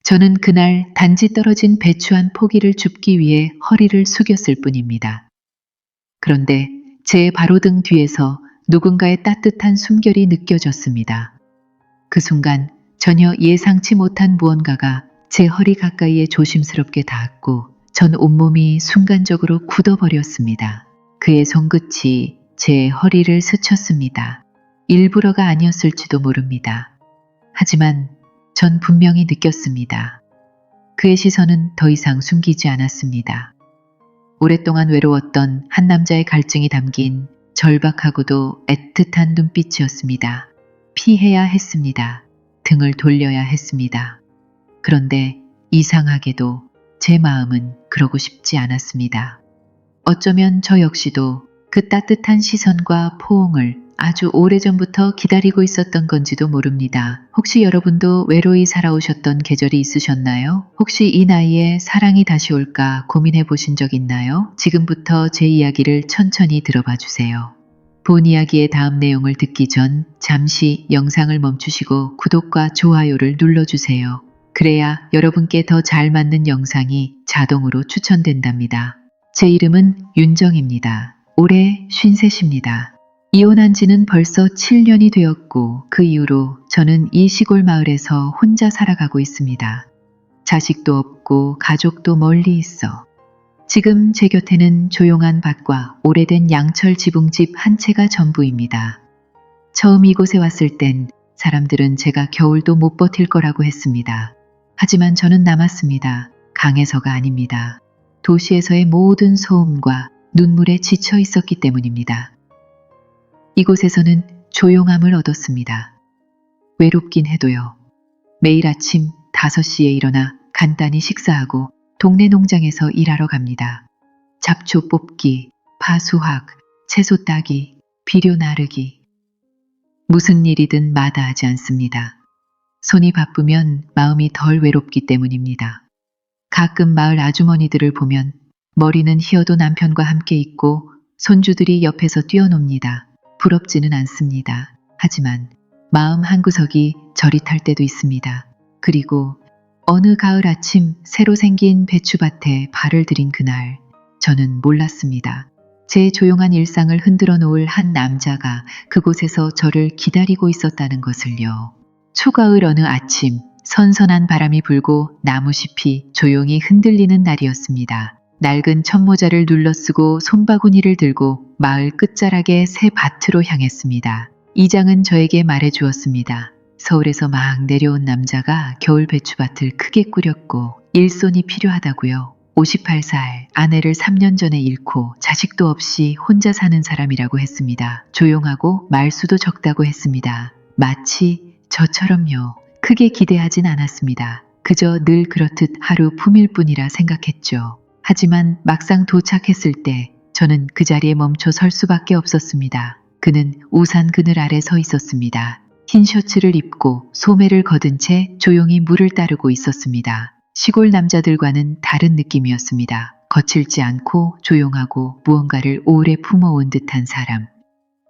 저는 그날 단지 떨어진 배추 한 포기를 줍기 위해 허리를 숙였을 뿐입니다. 그런데 제 바로 등 뒤에서 누군가의 따뜻한 숨결이 느껴졌습니다. 그 순간 전혀 예상치 못한 무언가가 제 허리 가까이에 조심스럽게 닿았고 전 온몸이 순간적으로 굳어버렸습니다. 그의 손끝이 제 허리를 스쳤습니다. 일부러가 아니었을지도 모릅니다. 하지만 전 분명히 느꼈습니다. 그의 시선은 더 이상 숨기지 않았습니다. 오랫동안 외로웠던 한 남자의 갈증이 담긴 절박하고도 애틋한 눈빛이었습니다. 피해야 했습니다. 등을 돌려야 했습니다. 그런데 이상하게도 제 마음은 그러고 싶지 않았습니다. 어쩌면 저 역시도 그 따뜻한 시선과 포옹을 아주 오래전부터 기다리고 있었던 건지도 모릅니다. 혹시 여러분도 외로이 살아오셨던 계절이 있으셨나요? 혹시 이 나이에 사랑이 다시 올까 고민해 보신 적 있나요? 지금부터 제 이야기를 천천히 들어봐 주세요. 본 이야기의 다음 내용을 듣기 전 잠시 영상을 멈추시고 구독과 좋아요를 눌러주세요. 그래야 여러분께 더 잘 맞는 영상이 자동으로 추천된답니다. 제 이름은 윤정입니다. 올해 53입니다. 이혼한 지는 벌써 7년이 되었고 그 이후로 저는 이 시골 마을에서 혼자 살아가고 있습니다. 자식도 없고 가족도 멀리 있어. 지금 제 곁에는 조용한 밭과 오래된 양철 지붕집 한 채가 전부입니다. 처음 이곳에 왔을 땐 사람들은 제가 겨울도 못 버틸 거라고 했습니다. 하지만 저는 남았습니다. 강해서가 아닙니다. 도시에서의 모든 소음과 눈물에 지쳐 있었기 때문입니다. 이곳에서는 조용함을 얻었습니다. 외롭긴 해도요. 매일 아침 5시에 일어나 간단히 식사하고 동네 농장에서 일하러 갑니다. 잡초 뽑기, 파수확, 채소 따기, 비료 나르기. 무슨 일이든 마다하지 않습니다. 손이 바쁘면 마음이 덜 외롭기 때문입니다. 가끔 마을 아주머니들을 보면 머리는 희어도 남편과 함께 있고 손주들이 옆에서 뛰어놉니다. 부럽지는 않습니다. 하지만 마음 한구석이 저릿할 때도 있습니다. 그리고 어느 가을 아침 새로 생긴 배추밭에 발을 들인 그날 저는 몰랐습니다. 제 조용한 일상을 흔들어 놓을 한 남자가 그곳에서 저를 기다리고 있었다는 것을요. 초가을 어느 아침 선선한 바람이 불고 나무잎이 조용히 흔들리는 날이었습니다. 낡은 천모자를 눌러쓰고 손바구니를 들고 마을 끝자락의 새 밭으로 향했습니다. 이장은 저에게 말해주었습니다. 서울에서 막 내려온 남자가 겨울 배추밭을 크게 꾸렸고 일손이 필요하다고요. 58살, 아내를 3년 전에 잃고 자식도 없이 혼자 사는 사람이라고 했습니다. 조용하고 말수도 적다고 했습니다. 마치 저처럼요. 크게 기대하진 않았습니다. 그저 늘 그렇듯 하루 품일 뿐이라 생각했죠. 하지만 막상 도착했을 때 저는 그 자리에 멈춰 설 수밖에 없었습니다. 그는 우산 그늘 아래 서 있었습니다. 흰 셔츠를 입고 소매를 거둔 채 조용히 물을 따르고 있었습니다. 시골 남자들과는 다른 느낌이었습니다. 거칠지 않고 조용하고 무언가를 오래 품어온 듯한 사람.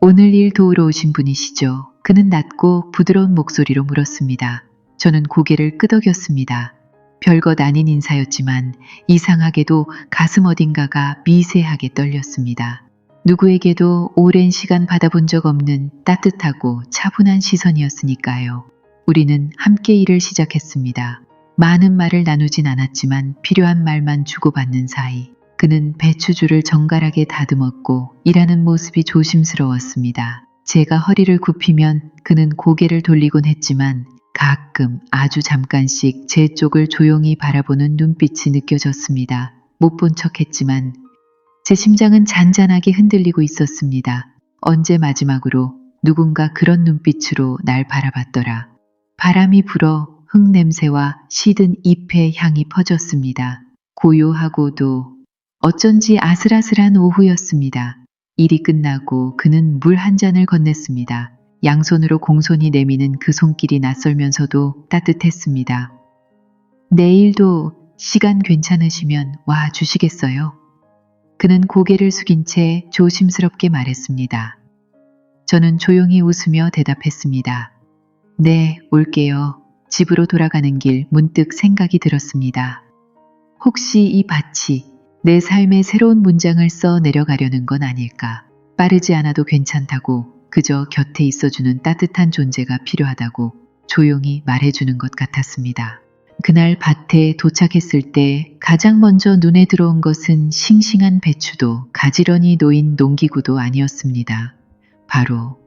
오늘 일 도우러 오신 분이시죠? 그는 낮고 부드러운 목소리로 물었습니다. 저는 고개를 끄덕였습니다. 별것 아닌 인사였지만 이상하게도 가슴 어딘가가 미세하게 떨렸습니다. 누구에게도 오랜 시간 받아본 적 없는 따뜻하고 차분한 시선이었으니까요. 우리는 함께 일을 시작했습니다. 많은 말을 나누진 않았지만 필요한 말만 주고받는 사이. 그는 배추줄을 정갈하게 다듬었고 일하는 모습이 조심스러웠습니다. 제가 허리를 굽히면 그는 고개를 돌리곤 했지만 가끔 아주 잠깐씩 제 쪽을 조용히 바라보는 눈빛이 느껴졌습니다. 못 본 척했지만 제 심장은 잔잔하게 흔들리고 있었습니다. 언제 마지막으로 누군가 그런 눈빛으로 날 바라봤더라. 바람이 불어 흙냄새와 시든 잎의 향이 퍼졌습니다. 고요하고도 어쩐지 아슬아슬한 오후였습니다. 일이 끝나고 그는 물 한 잔을 건넸습니다. 양손으로 공손히 내미는 그 손길이 낯설면서도 따뜻했습니다. 내일도 시간 괜찮으시면 와 주시겠어요? 그는 고개를 숙인 채 조심스럽게 말했습니다. 저는 조용히 웃으며 대답했습니다. 네, 올게요. 집으로 돌아가는 길 문득 생각이 들었습니다. 혹시 이 밭이 내 삶의 새로운 문장을 써 내려가려는 건 아닐까? 빠르지 않아도 괜찮다고, 그저 곁에 있어주는 따뜻한 존재가 필요하다고 조용히 말해주는 것 같았습니다. 그날 밭에 도착했을 때 가장 먼저 눈에 들어온 것은 싱싱한 배추도 가지런히 놓인 농기구도 아니었습니다. 바로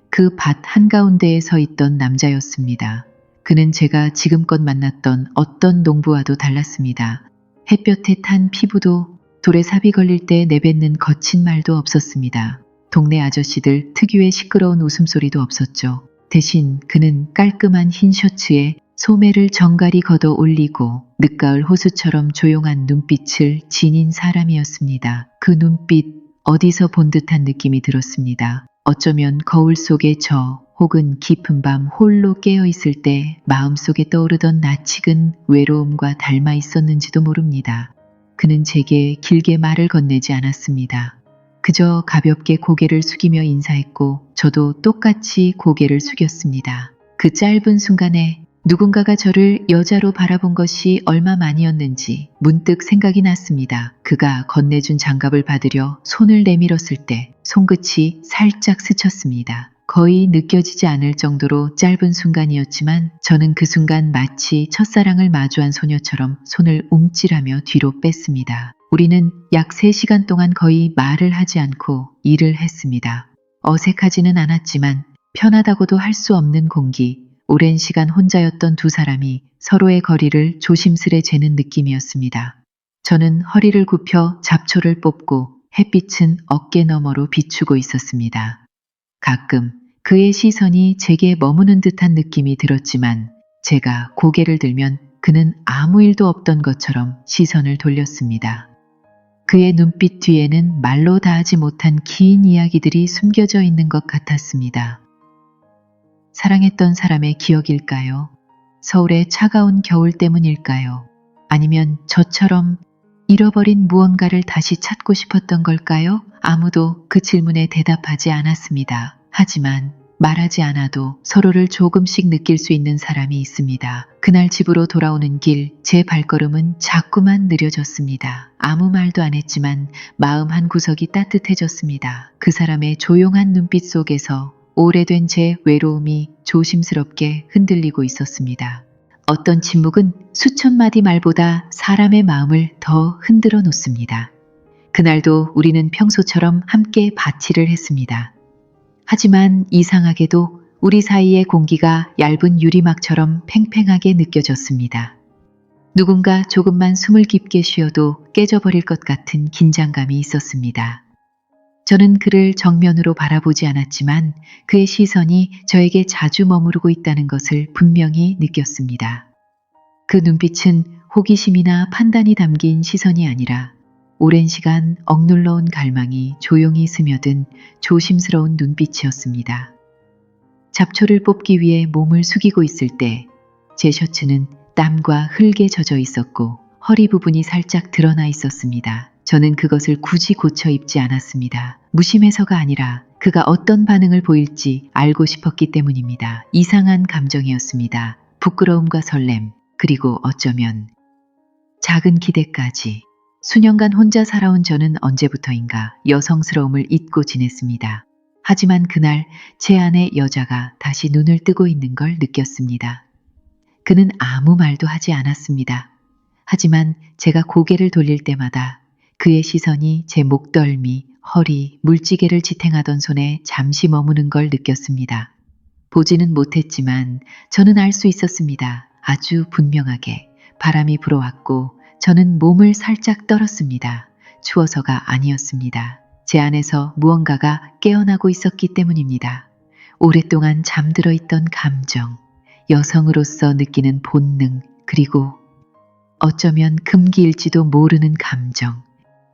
그 밭 한가운데에 서 있던 남자였습니다. 그는 제가 지금껏 만났던 어떤 농부와도 달랐습니다. 햇볕에 탄 피부도, 돌에 삽이 걸릴 때 내뱉는 거친 말도 없었습니다. 동네 아저씨들 특유의 시끄러운 웃음소리도 없었죠. 대신 그는 깔끔한 흰 셔츠에 소매를 정갈이 걷어 올리고 늦가을 호수처럼 조용한 눈빛을 지닌 사람이었습니다. 그 눈빛, 어디서 본 듯한 느낌이 들었습니다. 어쩌면 거울 속의 저, 혹은 깊은 밤 홀로 깨어있을 때 마음속에 떠오르던 낯익은 외로움과 닮아 있었는지도 모릅니다. 그는 제게 길게 말을 건네지 않았습니다. 그저 가볍게 고개를 숙이며 인사했고 저도 똑같이 고개를 숙였습니다. 그 짧은 순간에 누군가가 저를 여자로 바라본 것이 얼마만이었는지 문득 생각이 났습니다. 그가 건네준 장갑을 받으려 손을 내밀었을 때 손끝이 살짝 스쳤습니다. 거의 느껴지지 않을 정도로 짧은 순간이었지만 저는 그 순간 마치 첫사랑을 마주한 소녀처럼 손을 움찔하며 뒤로 뺐습니다. 우리는 약 3시간 동안 거의 말을 하지 않고 일을 했습니다. 어색하지는 않았지만 편하다고도 할 수 없는 공기, 오랜 시간 혼자였던 두 사람이 서로의 거리를 조심스레 재는 느낌이었습니다. 저는 허리를 굽혀 잡초를 뽑고 햇빛은 어깨 너머로 비추고 있었습니다. 가끔 그의 시선이 제게 머무는 듯한 느낌이 들었지만 제가 고개를 들면 그는 아무 일도 없던 것처럼 시선을 돌렸습니다. 그의 눈빛 뒤에는 말로 다하지 못한 긴 이야기들이 숨겨져 있는 것 같았습니다. 사랑했던 사람의 기억일까요? 서울의 차가운 겨울 때문일까요? 아니면 저처럼 잃어버린 무언가를 다시 찾고 싶었던 걸까요? 아무도 그 질문에 대답하지 않았습니다. 하지만 말하지 않아도 서로를 조금씩 느낄 수 있는 사람이 있습니다. 그날 집으로 돌아오는 길, 제 발걸음은 자꾸만 느려졌습니다. 아무 말도 안 했지만 마음 한 구석이 따뜻해졌습니다. 그 사람의 조용한 눈빛 속에서 오래된 제 외로움이 조심스럽게 흔들리고 있었습니다. 어떤 침묵은 수천 마디 말보다 사람의 마음을 더 흔들어 놓습니다. 그날도 우리는 평소처럼 함께 밭일을 했습니다. 하지만 이상하게도 우리 사이의 공기가 얇은 유리막처럼 팽팽하게 느껴졌습니다. 누군가 조금만 숨을 깊게 쉬어도 깨져버릴 것 같은 긴장감이 있었습니다. 저는 그를 정면으로 바라보지 않았지만 그의 시선이 저에게 자주 머무르고 있다는 것을 분명히 느꼈습니다. 그 눈빛은 호기심이나 판단이 담긴 시선이 아니라 오랜 시간 억눌러 온 갈망이 조용히 스며든 조심스러운 눈빛이었습니다. 잡초를 뽑기 위해 몸을 숙이고 있을 때 제 셔츠는 땀과 흙에 젖어 있었고 허리 부분이 살짝 드러나 있었습니다. 저는 그것을 굳이 고쳐 입지 않았습니다. 무심해서가 아니라 그가 어떤 반응을 보일지 알고 싶었기 때문입니다. 이상한 감정이었습니다. 부끄러움과 설렘, 그리고 어쩌면 작은 기대까지. 수년간 혼자 살아온 저는 언제부터인가 여성스러움을 잊고 지냈습니다. 하지만 그날 제 안에 여자가 다시 눈을 뜨고 있는 걸 느꼈습니다. 그는 아무 말도 하지 않았습니다. 하지만 제가 고개를 돌릴 때마다 그의 시선이 제 목덜미, 허리, 물지개를 지탱하던 손에 잠시 머무는 걸 느꼈습니다. 보지는 못했지만 저는 알 수 있었습니다. 아주 분명하게. 바람이 불어왔고 저는 몸을 살짝 떨었습니다. 추워서가 아니었습니다. 제 안에서 무언가가 깨어나고 있었기 때문입니다. 오랫동안 잠들어 있던 감정, 여성으로서 느끼는 본능, 그리고 어쩌면 금기일지도 모르는 감정.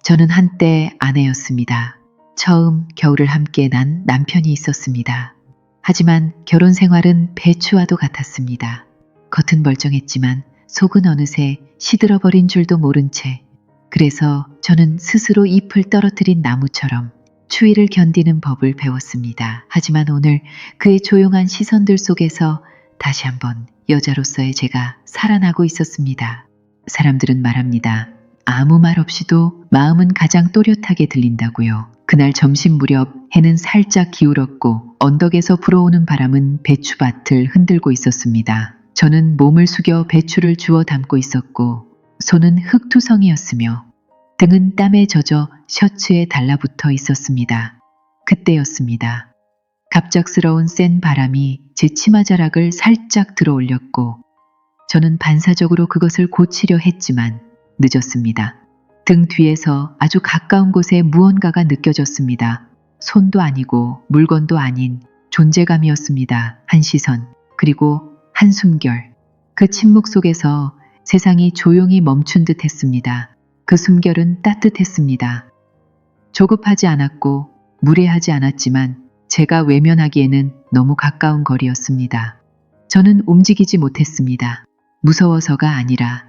저는 한때 아내였습니다. 처음 겨울을 함께 난 남편이 있었습니다. 하지만 결혼 생활은 배추와도 같았습니다. 겉은 멀쩡했지만 속은 어느새 시들어버린 줄도 모른 채, 그래서 저는 스스로 잎을 떨어뜨린 나무처럼 추위를 견디는 법을 배웠습니다. 하지만 오늘 그의 조용한 시선들 속에서 다시 한번 여자로서의 제가 살아나고 있었습니다. 사람들은 말합니다. 아무 말 없이도 마음은 가장 또렷하게 들린다고요. 그날 점심 무렵 해는 살짝 기울었고 언덕에서 불어오는 바람은 배추밭을 흔들고 있었습니다. 저는 몸을 숙여 배추를 주워 담고 있었고 손은 흙투성이었으며 등은 땀에 젖어 셔츠에 달라붙어 있었습니다. 그때였습니다. 갑작스러운 센 바람이 제 치마자락을 살짝 들어올렸고 저는 반사적으로 그것을 고치려 했지만 늦었습니다. 등 뒤에서 아주 가까운 곳에 무언가가 느껴졌습니다. 손도 아니고 물건도 아닌 존재감이었습니다. 한 시선, 그리고 한 숨결. 그 침묵 속에서 세상이 조용히 멈춘 듯 했습니다. 그 숨결은 따뜻했습니다. 조급하지 않았고 무례하지 않았지만 제가 외면하기에는 너무 가까운 거리였습니다. 저는 움직이지 못했습니다. 무서워서가 아니라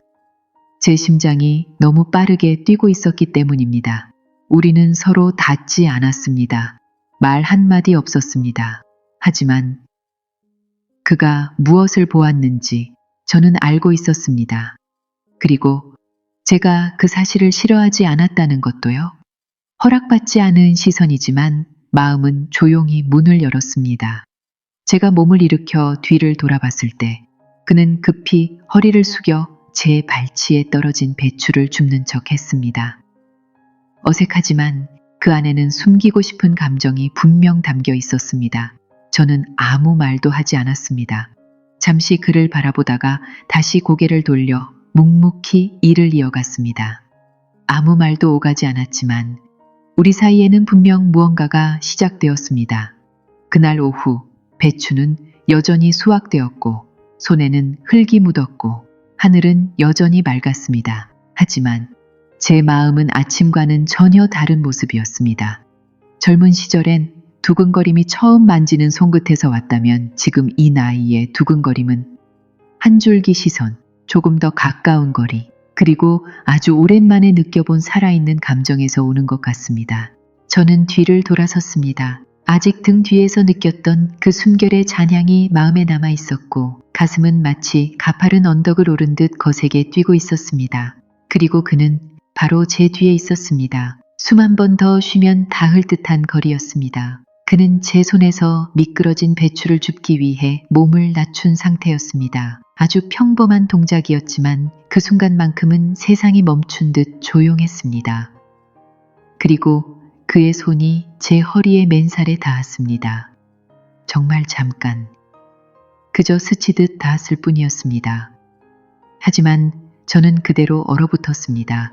제 심장이 너무 빠르게 뛰고 있었기 때문입니다. 우리는 서로 닿지 않았습니다. 말 한마디 없었습니다. 하지만 그가 무엇을 보았는지 저는 알고 있었습니다. 그리고 제가 그 사실을 싫어하지 않았다는 것도요. 허락받지 않은 시선이지만 마음은 조용히 문을 열었습니다. 제가 몸을 일으켜 뒤를 돌아봤을 때 그는 급히 허리를 숙여 제 발치에 떨어진 배추를 줍는 척 했습니다. 어색하지만 그 안에는 숨기고 싶은 감정이 분명 담겨 있었습니다. 저는 아무 말도 하지 않았습니다. 잠시 그를 바라보다가 다시 고개를 돌려 묵묵히 일을 이어갔습니다. 아무 말도 오가지 않았지만 우리 사이에는 분명 무언가가 시작되었습니다. 그날 오후 배추는 여전히 수확되었고 손에는 흙이 묻었고 하늘은 여전히 맑았습니다. 하지만 제 마음은 아침과는 전혀 다른 모습이었습니다. 젊은 시절엔 두근거림이 처음 만지는 손끝에서 왔다면 지금 이 나이에 두근거림은 한 줄기 시선, 조금 더 가까운 거리, 그리고 아주 오랜만에 느껴본 살아있는 감정에서 오는 것 같습니다. 저는 뒤를 돌아섰습니다. 아직 등 뒤에서 느꼈던 그 숨결의 잔향이 마음에 남아 있었고 가슴은 마치 가파른 언덕을 오른 듯 거세게 뛰고 있었습니다. 그리고 그는 바로 제 뒤에 있었습니다. 숨 한 번 더 쉬면 닿을 듯한 거리였습니다. 그는 제 손에서 미끄러진 배추를 줍기 위해 몸을 낮춘 상태였습니다. 아주 평범한 동작이었지만 그 순간만큼은 세상이 멈춘 듯 조용했습니다. 그리고 그의 손이 제 허리의 맨살에 닿았습니다. 정말 잠깐, 그저 스치듯 닿았을 뿐이었습니다. 하지만 저는 그대로 얼어붙었습니다.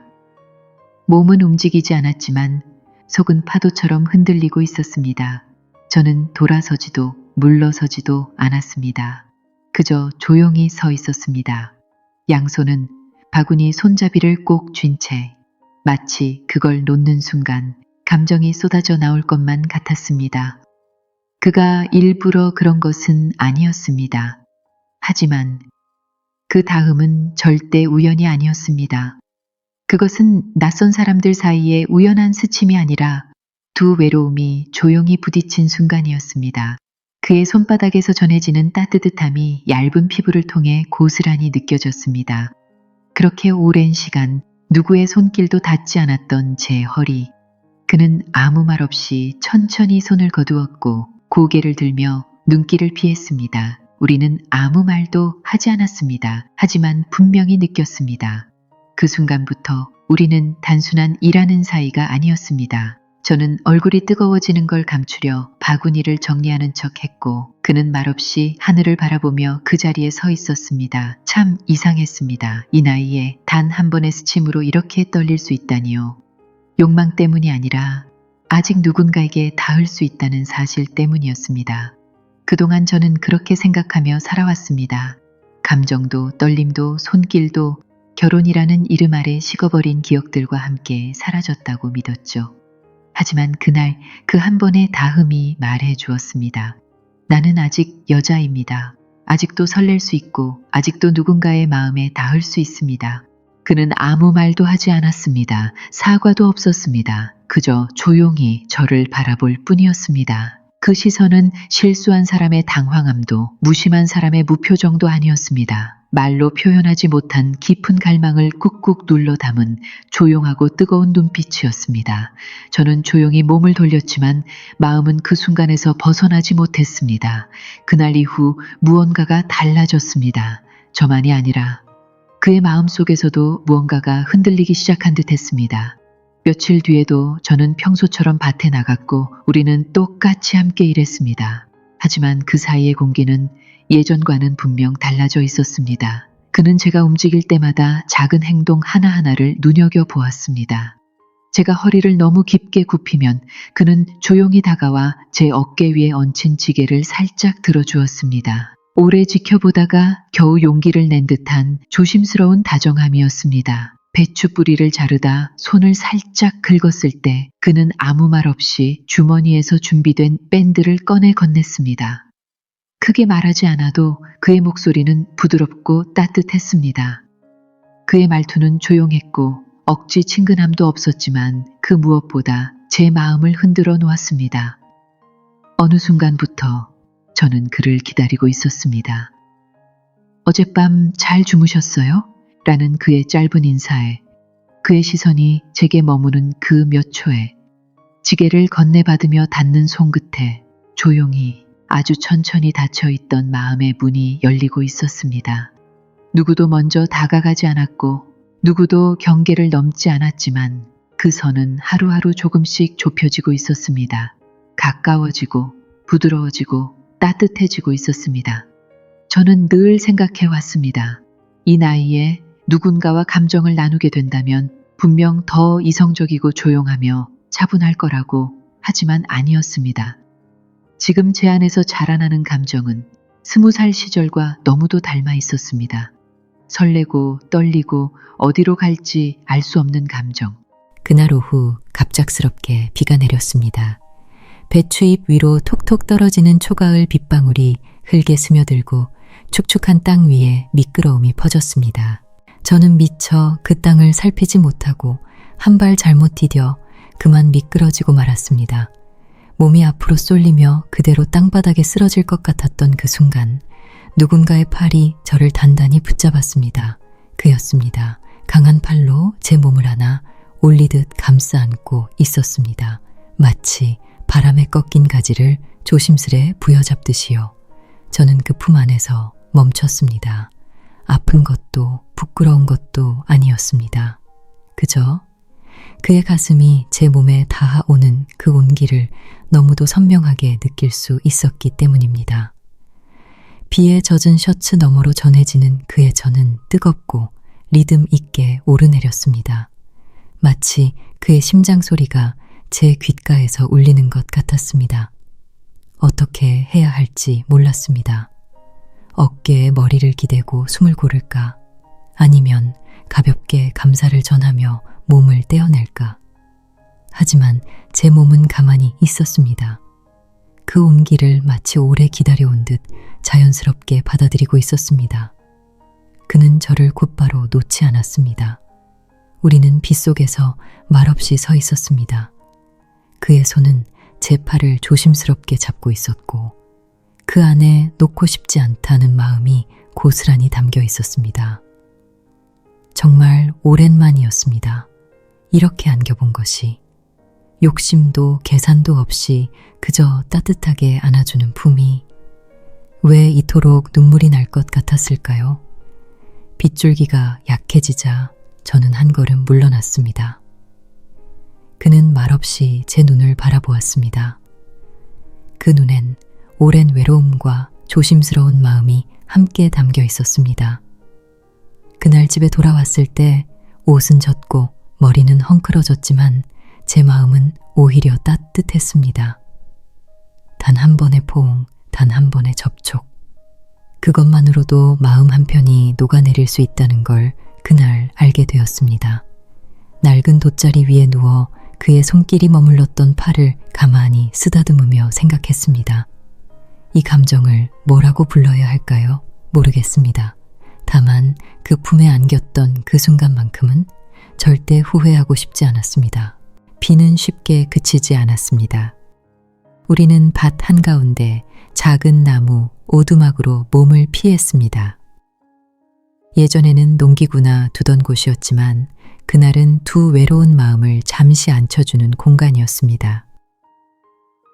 몸은 움직이지 않았지만 속은 파도처럼 흔들리고 있었습니다. 저는 돌아서지도 물러서지도 않았습니다. 그저 조용히 서 있었습니다. 양손은 바구니 손잡이를 꼭 쥔 채 마치 그걸 놓는 순간 감정이 쏟아져 나올 것만 같았습니다. 그가 일부러 그런 것은 아니었습니다. 하지만 그 다음은 절대 우연이 아니었습니다. 그것은 낯선 사람들 사이에 우연한 스침이 아니라 두 외로움이 조용히 부딪힌 순간이었습니다. 그의 손바닥에서 전해지는 따뜻함이 얇은 피부를 통해 고스란히 느껴졌습니다. 그렇게 오랜 시간 누구의 손길도 닿지 않았던 제 허리. 그는 아무 말 없이 천천히 손을 거두었고 고개를 들며 눈길을 피했습니다. 우리는 아무 말도 하지 않았습니다. 하지만 분명히 느꼈습니다. 그 순간부터 우리는 단순한 일하는 사이가 아니었습니다. 저는 얼굴이 뜨거워지는 걸 감추려 바구니를 정리하는 척 했고 그는 말없이 하늘을 바라보며 그 자리에 서 있었습니다. 참 이상했습니다. 이 나이에 단 한 번의 스침으로 이렇게 떨릴 수 있다니요. 욕망 때문이 아니라 아직 누군가에게 닿을 수 있다는 사실 때문이었습니다. 그동안 저는 그렇게 생각하며 살아왔습니다. 감정도 떨림도 손길도 결혼이라는 이름 아래 식어버린 기억들과 함께 사라졌다고 믿었죠. 하지만 그날 그 한 번의 닿음이 말해 주었습니다. 나는 아직 여자입니다. 아직도 설렐 수 있고 아직도 누군가의 마음에 닿을 수 있습니다. 그는 아무 말도 하지 않았습니다. 사과도 없었습니다. 그저 조용히 저를 바라볼 뿐이었습니다. 그 시선은 실수한 사람의 당황함도 무심한 사람의 무표정도 아니었습니다. 말로 표현하지 못한 깊은 갈망을 꾹꾹 눌러 담은 조용하고 뜨거운 눈빛이었습니다. 저는 조용히 몸을 돌렸지만 마음은 그 순간에서 벗어나지 못했습니다. 그날 이후 무언가가 달라졌습니다. 저만이 아니라 그의 마음속에서도 무언가가 흔들리기 시작한 듯 했습니다. 며칠 뒤에도 저는 평소처럼 밭에 나갔고 우리는 똑같이 함께 일했습니다. 하지만 그 사이의 공기는 예전과는 분명 달라져 있었습니다. 그는 제가 움직일 때마다 작은 행동 하나하나를 눈여겨보았습니다. 제가 허리를 너무 깊게 굽히면 그는 조용히 다가와 제 어깨 위에 얹힌 지게를 살짝 들어주었습니다. 오래 지켜보다가 겨우 용기를 낸 듯한 조심스러운 다정함이었습니다. 배추 뿌리를 자르다 손을 살짝 긁었을 때 그는 아무 말 없이 주머니에서 준비된 밴드를 꺼내 건넸습니다. 크게 말하지 않아도 그의 목소리는 부드럽고 따뜻했습니다. 그의 말투는 조용했고 억지 친근함도 없었지만 그 무엇보다 제 마음을 흔들어 놓았습니다. 어느 순간부터 저는 그를 기다리고 있었습니다. 어젯밤 잘 주무셨어요? 라는 그의 짧은 인사에 그의 시선이 제게 머무는 그 몇 초에 지게를 건네받으며 닿는 손끝에 조용히 아주 천천히 닫혀있던 마음의 문이 열리고 있었습니다. 누구도 먼저 다가가지 않았고 누구도 경계를 넘지 않았지만 그 선은 하루하루 조금씩 좁혀지고 있었습니다. 가까워지고 부드러워지고 따뜻해지고 있었습니다. 저는 늘 생각해 왔습니다. 이 나이에 누군가와 감정을 나누게 된다면 분명 더 이성적이고 조용하며 차분할 거라고. 하지만 아니었습니다. 지금 제 안에서 자라나는 감정은 20살 시절과 너무도 닮아 있었습니다. 설레고 떨리고 어디로 갈지 알 수 없는 감정. 그날 오후 갑작스럽게 비가 내렸습니다. 배추잎 위로 톡톡 떨어지는 초가을 빗방울이 흙에 스며들고 축축한 땅 위에 미끄러움이 퍼졌습니다. 저는 미처 그 땅을 살피지 못하고 한 발 잘못 디뎌 그만 미끄러지고 말았습니다. 몸이 앞으로 쏠리며 그대로 땅바닥에 쓰러질 것 같았던 그 순간 누군가의 팔이 저를 단단히 붙잡았습니다. 그였습니다. 강한 팔로 제 몸을 안아 올리듯 감싸 안고 있었습니다. 마치 바람에 꺾인 가지를 조심스레 부여잡듯이요. 저는 그 품 안에서 멈췄습니다. 아픈 것도 부끄러운 것도 아니었습니다. 그저 그의 가슴이 제 몸에 닿아오는 그 온기를 너무도 선명하게 느낄 수 있었기 때문입니다. 비에 젖은 셔츠 너머로 전해지는 그의 전은 뜨겁고 리듬 있게 오르내렸습니다. 마치 그의 심장 소리가 제 귓가에서 울리는 것 같았습니다. 어떻게 해야 할지 몰랐습니다. 어깨에 머리를 기대고 숨을 고를까? 아니면 가볍게 감사를 전하며 몸을 떼어낼까? 하지만 제 몸은 가만히 있었습니다. 그 온기를 마치 오래 기다려온 듯 자연스럽게 받아들이고 있었습니다. 그는 저를 곧바로 놓지 않았습니다. 우리는 빗속에서 말없이 서 있었습니다. 그의 손은 제 팔을 조심스럽게 잡고 있었고 그 안에 놓고 싶지 않다는 마음이 고스란히 담겨 있었습니다. 정말 오랜만이었습니다. 이렇게 안겨본 것이. 욕심도 계산도 없이 그저 따뜻하게 안아주는 품이 왜 이토록 눈물이 날 것 같았을까요? 빗줄기가 약해지자 저는 한 걸음 물러났습니다. 그는 말없이 제 눈을 바라보았습니다. 그 눈엔 오랜 외로움과 조심스러운 마음이 함께 담겨 있었습니다. 그날 집에 돌아왔을 때 옷은 젖고 머리는 헝클어졌지만 제 마음은 오히려 따뜻했습니다. 단 한 번의 포옹, 단 한 번의 접촉. 그것만으로도 마음 한편이 녹아내릴 수 있다는 걸 그날 알게 되었습니다. 낡은 돗자리 위에 누워 그의 손길이 머물렀던 팔을 가만히 쓰다듬으며 생각했습니다. 이 감정을 뭐라고 불러야 할까요? 모르겠습니다. 다만 그 품에 안겼던 그 순간만큼은 절대 후회하고 싶지 않았습니다. 비는 쉽게 그치지 않았습니다. 우리는 밭 한가운데 작은 나무, 오두막으로 몸을 피했습니다. 예전에는 농기구나 두던 곳이었지만 그날은 두 외로운 마음을 잠시 앉혀주는 공간이었습니다.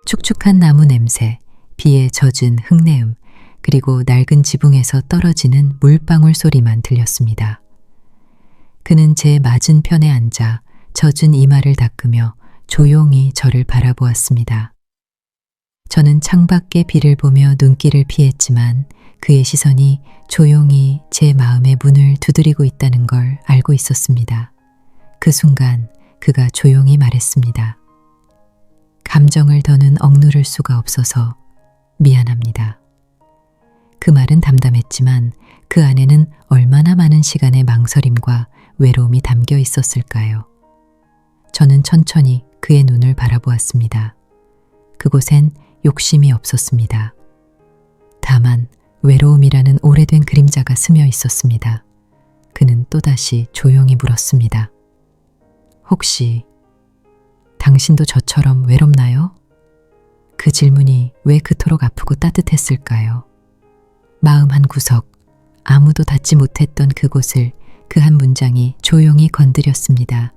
축축한 나무 냄새, 비에 젖은 흙내음, 그리고 낡은 지붕에서 떨어지는 물방울 소리만 들렸습니다. 그는 제 맞은편에 앉아 젖은 이마를 닦으며 조용히 저를 바라보았습니다. 저는 창밖의 비를 보며 눈길을 피했지만 그의 시선이 조용히 제 마음의 문을 두드리고 있다는 걸 알고 있었습니다. 그 순간 그가 조용히 말했습니다. 감정을 더는 억누를 수가 없어서 미안합니다. 그 말은 담담했지만 그 안에는 얼마나 많은 시간의 망설임과 외로움이 담겨 있었을까요? 저는 천천히 그의 눈을 바라보았습니다. 그곳엔 욕심이 없었습니다. 다만 외로움이라는 오래된 그림자가 스며 있었습니다. 그는 또다시 조용히 물었습니다. 혹시 당신도 저처럼 외롭나요? 그 질문이 왜 그토록 아프고 따뜻했을까요? 마음 한 구석, 아무도 닿지 못했던 그곳을 그 한 문장이 조용히 건드렸습니다.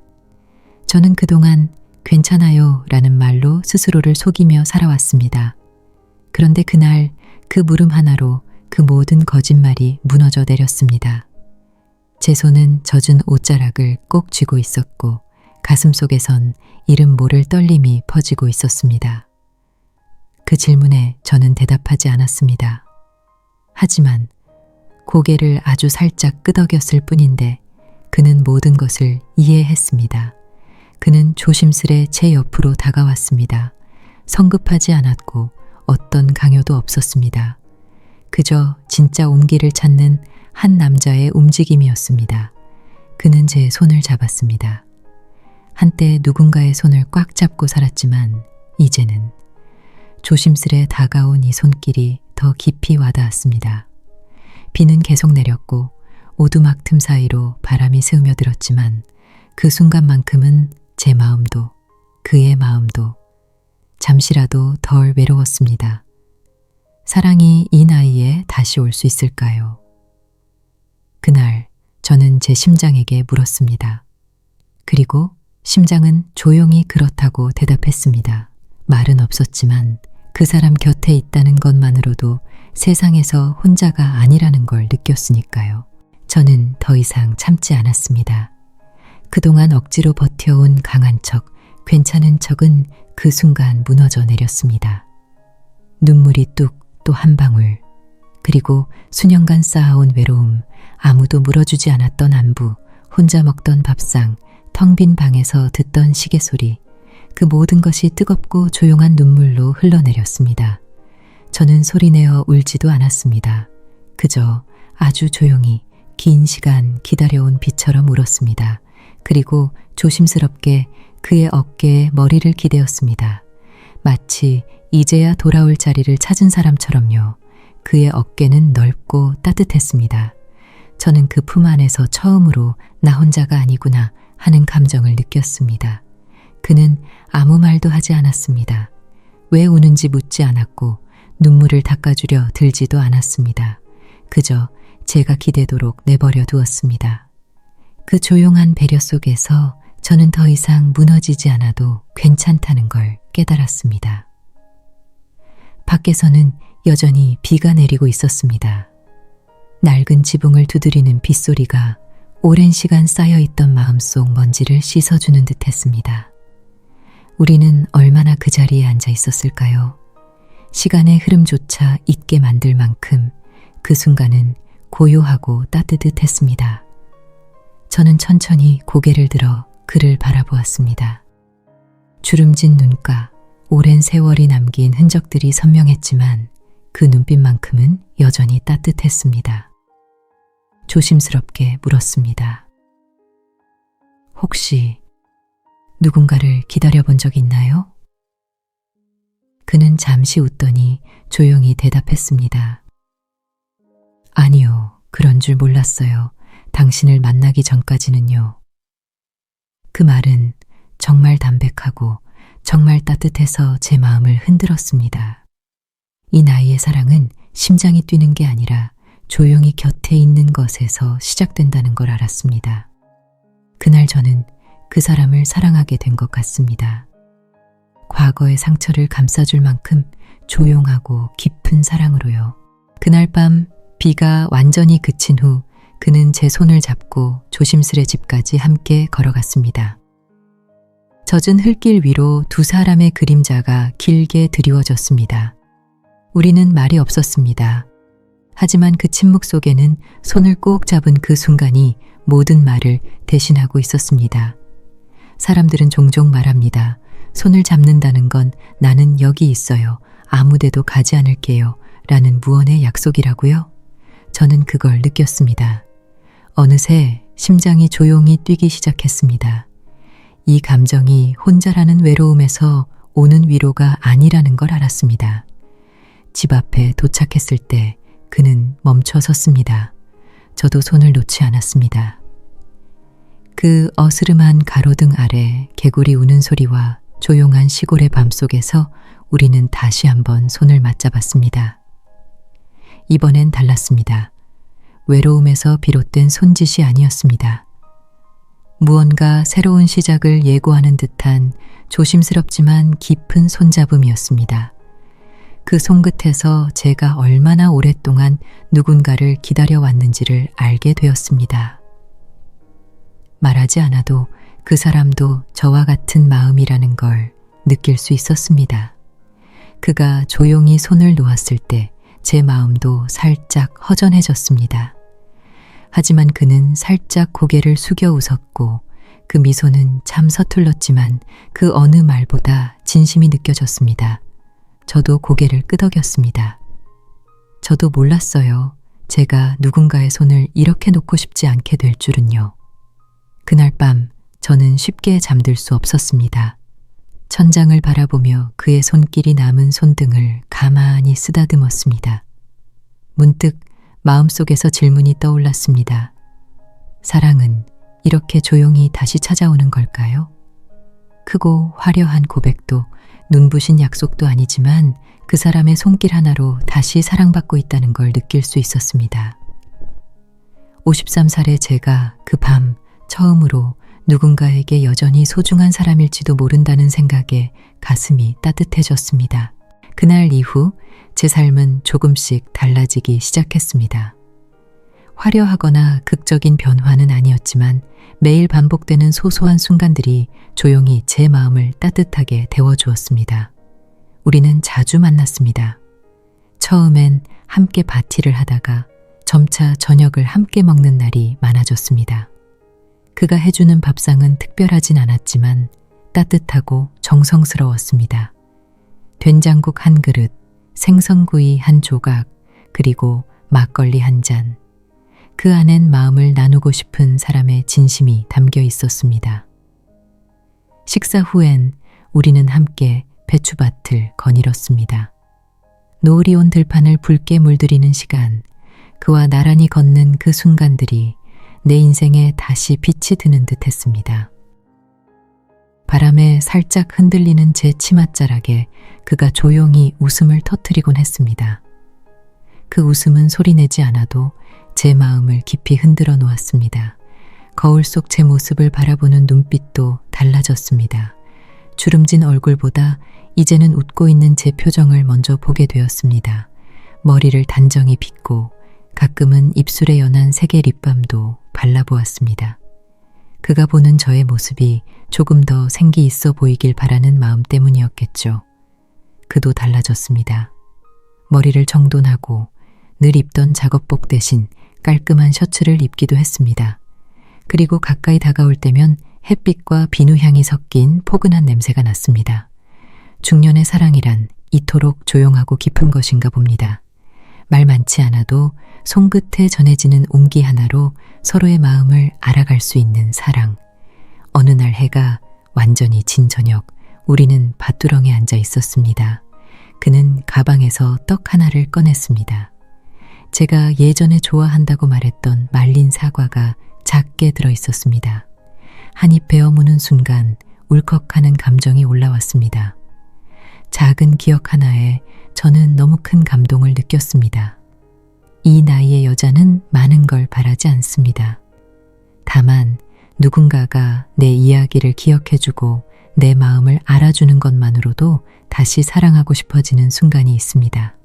저는 그동안 괜찮아요 라는 말로 스스로를 속이며 살아왔습니다. 그런데 그날 그 물음 하나로 그 모든 거짓말이 무너져 내렸습니다. 제 손은 젖은 옷자락을 꼭 쥐고 있었고 가슴 속에선 이름 모를 떨림이 퍼지고 있었습니다. 그 질문에 저는 대답하지 않았습니다. 하지만 고개를 아주 살짝 끄덕였을 뿐인데 그는 모든 것을 이해했습니다. 그는 조심스레 제 옆으로 다가왔습니다. 성급하지 않았고 어떤 강요도 없었습니다. 그저 진짜 온기를 찾는 한 남자의 움직임이었습니다. 그는 제 손을 잡았습니다. 한때 누군가의 손을 꽉 잡고 살았지만 이제는 조심스레 다가온 이 손길이 더 깊이 와닿았습니다. 비는 계속 내렸고 오두막 틈 사이로 바람이 스며들었지만 그 순간만큼은 제 마음도 그의 마음도 잠시라도 덜 외로웠습니다. 사랑이 이 나이에 다시 올 수 있을까요? 그날 저는 제 심장에게 물었습니다. 그리고 심장은 조용히 그렇다고 대답했습니다. 말은 없었지만 그 사람 곁에 있다는 것만으로도 세상에서 혼자가 아니라는 걸 느꼈으니까요. 저는 더 이상 참지 않았습니다. 그동안 억지로 버텨온 강한 척, 괜찮은 척은 그 순간 무너져 내렸습니다. 눈물이 뚝 또 한 방울, 그리고 수년간 쌓아온 외로움, 아무도 물어주지 않았던 안부, 혼자 먹던 밥상, 텅 빈 방에서 듣던 시계소리, 그 모든 것이 뜨겁고 조용한 눈물로 흘러내렸습니다. 저는 소리내어 울지도 않았습니다. 그저 아주 조용히 긴 시간 기다려온 비처럼 울었습니다. 그리고 조심스럽게 그의 어깨에 머리를 기대었습니다. 마치 이제야 돌아올 자리를 찾은 사람처럼요. 그의 어깨는 넓고 따뜻했습니다. 저는 그 품 안에서 처음으로 나 혼자가 아니구나 하는 감정을 느꼈습니다. 그는 아무 말도 하지 않았습니다. 왜 우는지 묻지 않았고 눈물을 닦아주려 들지도 않았습니다. 그저 제가 기대도록 내버려 두었습니다. 그 조용한 배려 속에서 저는 더 이상 무너지지 않아도 괜찮다는 걸 깨달았습니다. 밖에서는 여전히 비가 내리고 있었습니다. 낡은 지붕을 두드리는 빗소리가 오랜 시간 쌓여있던 마음속 먼지를 씻어주는 듯 했습니다. 우리는 얼마나 그 자리에 앉아 있었을까요? 시간의 흐름조차 잊게 만들 만큼 그 순간은 고요하고 따뜻했습니다. 저는 천천히 고개를 들어 그를 바라보았습니다. 주름진 눈가, 오랜 세월이 남긴 흔적들이 선명했지만 그 눈빛만큼은 여전히 따뜻했습니다. 조심스럽게 물었습니다. 혹시 누군가를 기다려본 적 있나요? 그는 잠시 웃더니 조용히 대답했습니다. 아니요, 그런 줄 몰랐어요. 당신을 만나기 전까지는요. 그 말은 정말 담백하고 정말 따뜻해서 제 마음을 흔들었습니다. 이 나이의 사랑은 심장이 뛰는 게 아니라 조용히 곁에 있는 것에서 시작된다는 걸 알았습니다. 그날 저는 그 사람을 사랑하게 된 것 같습니다. 과거의 상처를 감싸줄 만큼 조용하고 깊은 사랑으로요. 그날 밤 비가 완전히 그친 후 그는 제 손을 잡고 조심스레 집까지 함께 걸어갔습니다. 젖은 흙길 위로 두 사람의 그림자가 길게 드리워졌습니다. 우리는 말이 없었습니다. 하지만 그 침묵 속에는 손을 꼭 잡은 그 순간이 모든 말을 대신하고 있었습니다. 사람들은 종종 말합니다. 손을 잡는다는 건 나는 여기 있어요. 아무데도 가지 않을게요. 라는 무언의 약속이라고요? 저는 그걸 느꼈습니다. 어느새 심장이 조용히 뛰기 시작했습니다. 이 감정이 혼자라는 외로움에서 오는 위로가 아니라는 걸 알았습니다. 집 앞에 도착했을 때 그는 멈춰 섰습니다. 저도 손을 놓지 않았습니다. 그 어스름한 가로등 아래 개구리 우는 소리와 조용한 시골의 밤속에서 우리는 다시 한번 손을 맞잡았습니다. 이번엔 달랐습니다. 외로움에서 비롯된 손짓이 아니었습니다. 무언가 새로운 시작을 예고하는 듯한 조심스럽지만 깊은 손잡음이었습니다. 그 손끝에서 제가 얼마나 오랫동안 누군가를 기다려왔는지를 알게 되었습니다. 말하지 않아도 그 사람도 저와 같은 마음이라는 걸 느낄 수 있었습니다. 그가 조용히 손을 놓았을 때 제 마음도 살짝 허전해졌습니다. 하지만 그는 살짝 고개를 숙여 웃었고 그 미소는 참 서툴렀지만 그 어느 말보다 진심이 느껴졌습니다. 저도 고개를 끄덕였습니다. 저도 몰랐어요. 제가 누군가의 손을 이렇게 놓고 싶지 않게 될 줄은요. 그날 밤 저는 쉽게 잠들 수 없었습니다. 천장을 바라보며 그의 손길이 남은 손등을 가만히 쓰다듬었습니다. 문득 마음속에서 질문이 떠올랐습니다. 사랑은 이렇게 조용히 다시 찾아오는 걸까요? 크고 화려한 고백도 눈부신 약속도 아니지만 그 사람의 손길 하나로 다시 사랑받고 있다는 걸 느낄 수 있었습니다. 53살의 제가 그 밤 처음으로 누군가에게 여전히 소중한 사람일지도 모른다는 생각에 가슴이 따뜻해졌습니다. 그날 이후 제 삶은 조금씩 달라지기 시작했습니다. 화려하거나 극적인 변화는 아니었지만 매일 반복되는 소소한 순간들이 조용히 제 마음을 따뜻하게 데워주었습니다. 우리는 자주 만났습니다. 처음엔 함께 파티를 하다가 점차 저녁을 함께 먹는 날이 많아졌습니다. 그가 해주는 밥상은 특별하진 않았지만 따뜻하고 정성스러웠습니다. 된장국 한 그릇, 생선구이 한 조각, 그리고 막걸리 한 잔. 그 안엔 마음을 나누고 싶은 사람의 진심이 담겨 있었습니다. 식사 후엔 우리는 함께 배추밭을 거닐었습니다. 노을이 온 들판을 붉게 물들이는 시간, 그와 나란히 걷는 그 순간들이 내 인생에 다시 빛이 드는 듯 했습니다. 바람에 살짝 흔들리는 제 치맛자락에 그가 조용히 웃음을 터뜨리곤 했습니다. 그 웃음은 소리내지 않아도 제 마음을 깊이 흔들어 놓았습니다. 거울 속 제 모습을 바라보는 눈빛도 달라졌습니다. 주름진 얼굴보다 이제는 웃고 있는 제 표정을 먼저 보게 되었습니다. 머리를 단정히 빗고 가끔은 입술에 연한 색의 립밤도 발라보았습니다. 그가 보는 저의 모습이 조금 더 생기 있어 보이길 바라는 마음 때문이었겠죠. 그도 달라졌습니다. 머리를 정돈하고 늘 입던 작업복 대신 깔끔한 셔츠를 입기도 했습니다. 그리고 가까이 다가올 때면 햇빛과 비누향이 섞인 포근한 냄새가 났습니다. 중년의 사랑이란 이토록 조용하고 깊은 것인가 봅니다. 말 많지 않아도 손끝에 전해지는 온기 하나로 서로의 마음을 알아갈 수 있는 사랑. 어느 날 해가 완전히 진 저녁, 우리는 밭두렁에 앉아 있었습니다. 그는 가방에서 떡 하나를 꺼냈습니다. 제가 예전에 좋아한다고 말했던 말린 사과가 작게 들어 있었습니다. 한 입 베어 무는 순간 울컥하는 감정이 올라왔습니다. 작은 기억 하나에 저는 너무 큰 감동을 느꼈습니다. 이 나이의 여자는 많은 걸 바라지 않습니다. 다만 누군가가 내 이야기를 기억해주고 내 마음을 알아주는 것만으로도 다시 사랑하고 싶어지는 순간이 있습니다.